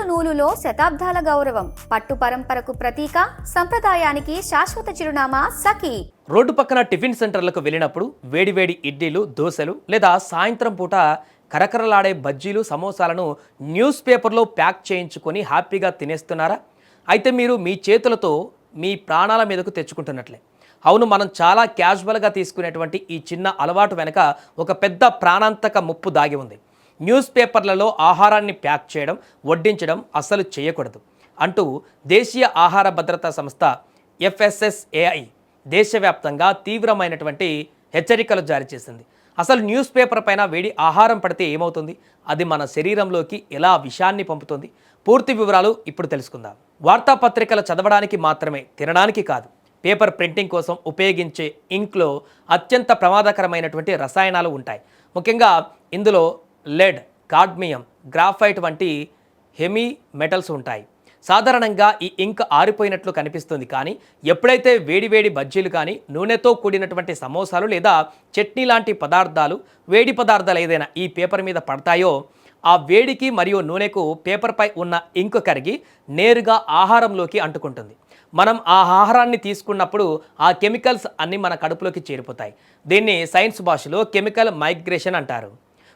నూలులో శతాబ్దాల గౌరవం, పట్టు పరంపరకు ప్రతీక, సంప్రదాయానికి శాశ్వత చిరునామా సఖీ. రోడ్డు పక్కన టిఫిన్ సెంటర్లకు వెళ్ళినప్పుడు వేడివేడి ఇడ్లీలు, దోశలు లేదా సాయంత్రం పూట కరకరలాడే బజ్జీలు, సమోసాలను న్యూస్ పేపర్లో ప్యాక్ చేయించుకొని హ్యాపీగా తినేస్తున్నారా? అయితే మీరు మీ చేతులతో మీ ప్రాణాల మీదకు తెచ్చుకుంటున్నట్లే. అవును, మనం చాలా క్యాజువల్గా తీసుకునేటువంటి ఈ చిన్న అలవాటు వెనక ఒక పెద్ద ప్రాణాంతక ముప్పు దాగి ఉంది. న్యూస్ పేపర్లలో ఆహారాన్ని ప్యాక్ చేయడం, వడ్డించడం అస్సలు చేయకూడదు అంటూ దేశీయ ఆహార భద్రతా సంస్థ FSSAI దేశవ్యాప్తంగా తీవ్రమైనటువంటి హెచ్చరికలు జారీ చేసింది. అసలు న్యూస్ పేపర్ పైన వేడి ఆహారం పడితే ఏమవుతుంది? అది మన శరీరంలోకి ఎలా విషాన్ని పంపుతుంది? పూర్తి వివరాలు ఇప్పుడు తెలుసుకుందాం. వార్తాపత్రికలు చదవడానికి మాత్రమే, తినడానికి కాదు. పేపర్ ప్రింటింగ్ కోసం ఉపయోగించే ఇంక్లో అత్యంత ప్రమాదకరమైనటువంటి రసాయనాలు ఉంటాయి. ముఖ్యంగా ఇందులో లెడ్, కాడ్మియం, గ్రాఫైట్ వంటి హెమీ మెటల్స్ ఉంటాయి. సాధారణంగా ఈ ఇంక్ ఆరిపోయినట్లు కనిపిస్తుంది, కానీ ఎప్పుడైతే వేడివేడి బజ్జీలు కానీ, నూనెతో కూడినటువంటి సమోసాలు లేదా చట్నీ లాంటి పదార్థాలు, వేడి పదార్థాలు ఏదైనా ఈ పేపర్ మీద పడతాయో, ఆ వేడికి మరియు నూనెకు పేపర్పై ఉన్న ఇంక్ కరిగి నేరుగా ఆహారంలోకి అంటుకుంటుంది. మనం ఆ ఆహారాన్ని తీసుకున్నప్పుడు ఆ కెమికల్స్ అన్నీ మన కడుపులోకి చేరిపోతాయి. దీన్ని సైన్స్ భాషలో కెమికల్ మైగ్రేషన్ అంటారు.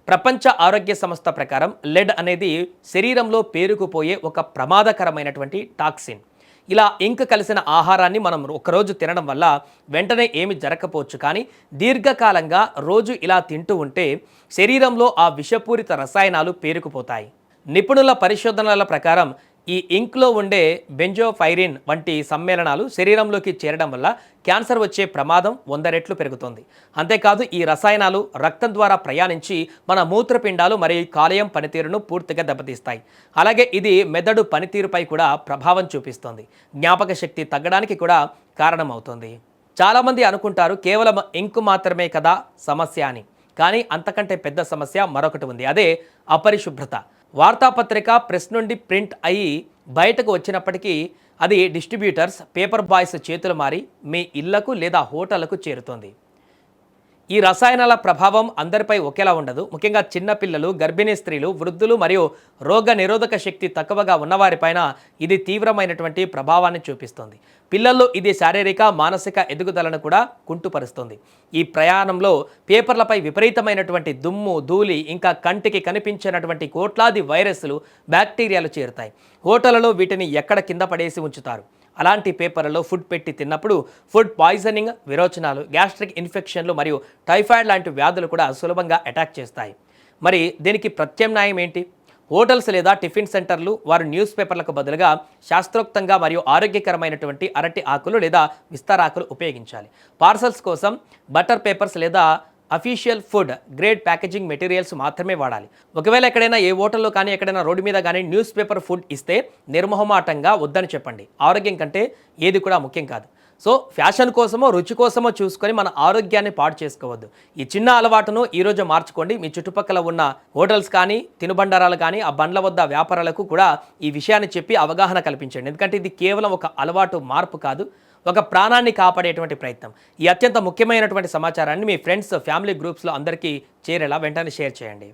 ప్రపంచ ఆరోగ్య సంస్థ ప్రకారం లెడ్ అనేది శరీరంలో పేరుకుపోయే ఒక ప్రమాదకరమైనటువంటి టాక్సిన్. ఇలా ఇంక్ కలిసిన ఆహారాన్ని మనం ఒకరోజు తినడం వల్ల వెంటనే ఏమి జరగకపోవచ్చు, కానీ దీర్ఘకాలంగా రోజు ఇలా తింటూ ఉంటే శరీరంలో ఆ విషపూరిత రసాయనాలు పేరుకుపోతాయి. నిపుణుల పరిశోధనల ప్రకారం ఈ ఇంక్లో ఉండే బెంజోఫైరిన్ వంటి సమ్మేళనాలు శరీరంలోకి చేరడం వల్ల క్యాన్సర్ వచ్చే ప్రమాదం 100 రెట్లు పెరుగుతుంది. అంతేకాదు, ఈ రసాయనాలు రక్తం ద్వారా ప్రయాణించి మన మూత్రపిండాలు మరియు కాలేయం పనితీరును పూర్తిగా దెబ్బతీస్తాయి. అలాగే ఇది మెదడు పనితీరుపై కూడా ప్రభావం చూపిస్తుంది. జ్ఞాపక శక్తి తగ్గడానికి కూడా కారణమవుతుంది. చాలామంది అనుకుంటారు కేవలం ఇంకు మాత్రమే కదా సమస్య అని, కానీ అంతకంటే పెద్ద సమస్య మరొకటి ఉంది. అదే అపరిశుభ్రత. వార్తాపత్రిక ప్రెస్ నుండి ప్రింట్ అయ్యి బయటకు వచ్చినప్పటికీ అది డిస్ట్రిబ్యూటర్స్, పేపర్ బాయ్స్ చేతులు మారి మీ ఇళ్లకు లేదా హోటళ్లకు చేరుతుంది. ఈ రసాయనాల ప్రభావం అందరిపై ఒకేలా ఉండదు. ముఖ్యంగా చిన్నపిల్లలు, గర్భిణీ స్త్రీలు, వృద్ధులు మరియు రోగ నిరోధక శక్తి తక్కువగా ఉన్నవారిపైన ఇది తీవ్రమైనటువంటి ప్రభావాన్ని చూపిస్తుంది. పిల్లల్లో ఇది శారీరక, మానసిక ఎదుగుదలను కూడా కుంటుపరుస్తుంది. ఈ ప్రయాణంలో పేపర్లపై విపరీతమైనటువంటి దుమ్ము, ధూళి, ఇంకా కంటికి కనిపించినటువంటి కోట్లాది వైరస్లు, బ్యాక్టీరియాలు చేరుతాయి. హోటళ్లలో వీటిని ఎక్కడ కింద పడేసి ఉంచుతారు. అలాంటి పేపర్లలో ఫుడ్ పెట్టి తిన్నప్పుడు ఫుడ్ పాయిజనింగ్, విరోచనాలు, గ్యాస్ట్రిక్ ఇన్ఫెక్షన్లు మరియు టైఫాయిడ్ లాంటి వ్యాధులు కూడా సులభంగా అటాక్ చేస్తాయి. మరి దీనికి ప్రత్యామ్నాయం ఏంటి? హోటల్స్ లేదా టిఫిన్ సెంటర్లు వారు న్యూస్ పేపర్లకు బదులుగా శాస్త్రోక్తంగా మరియు ఆరోగ్యకరమైనటువంటి అరటి ఆకులు లేదా విస్తారాకులు ఉపయోగించాలి. పార్సల్స్ కోసం బటర్ పేపర్స్ లేదా official food grade packaging materials మాత్రమే వాడాలి. ఒకవేళ ఎక్కడైనా ఏ హోటల్లో కానీ, ఎక్కడైనా రోడ్డు మీద కానీ న్యూస్ పేపర్ ఫుడ్ ఇస్తే నిర్మోహమాటంగా వద్దని చెప్పండి. ఆరోగ్యం కంటే ఏది కూడా ముఖ్యం కాదు. సో ఫ్యాషన్ కోసమో, రుచి కోసమో చూసుకొని మన ఆరోగ్యాన్ని పాడు చేసుకోవద్దు. ఈ చిన్న అలవాటును ఈరోజు మార్చుకోండి. మీ చుట్టుపక్కల ఉన్న హోటల్స్ కానీ, తినుబండారాలు కానీ, ఆ బండ్ల వద్ద వ్యాపారాలకు కూడా ఈ విషయాన్ని చెప్పి అవగాహన కల్పించండి. ఎందుకంటే ఇది కేవలం ఒక అలవాటు మార్పు కాదు, ఒక ప్రాణాన్ని కాపాడేటువంటి ప్రయత్నం. ఈ అత్యంత ముఖ్యమైనటువంటి సమాచారాన్ని మీ ఫ్రెండ్స్, ఫ్యామిలీ గ్రూప్స్లో అందరికీ చేరేలా వెంటనే షేర్ చేయండి.